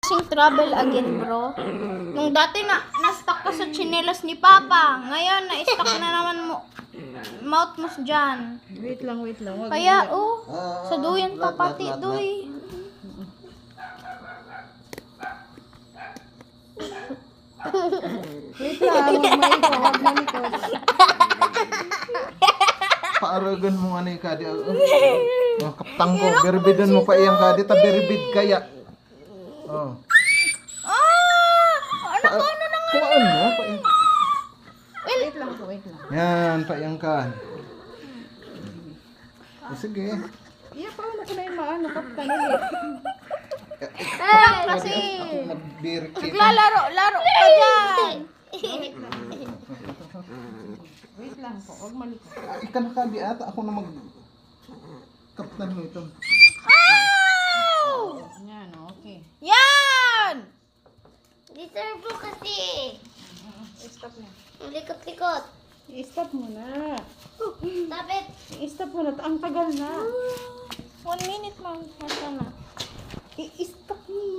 Travel again, bro. Nung dati na-stuck ka sa tsinelas ni Papa. Ngayon, na-stuck na naman mo. Mouth mo dyan. Wait lang. Wag Kaya, mo- sa duyan pa pati, doy. Wait lang, wag malikot. Paaragan mo nga na yung kadi. Kaptang ko, berbidan mo pa iyang kadi. Berbid kaya. Oh. Ano mo? Wait lang. Yan, paiyang ka. Sige. Iya, paano ko na yung maano, kaptan ulit. Kasi, Nagbirik naglalaro ka dyan. Wait lang po, wag malikot. Ika na kadi ata. Ako na kaptan mo ito. Yan, okay. Yan! Deserve mo kasi. Stop na. Ang likot-likot. I-stop mo na. Stop it. I-stop mo na. Ang tagal na. 1 minute, ma'am. Masa na. I-stop mo.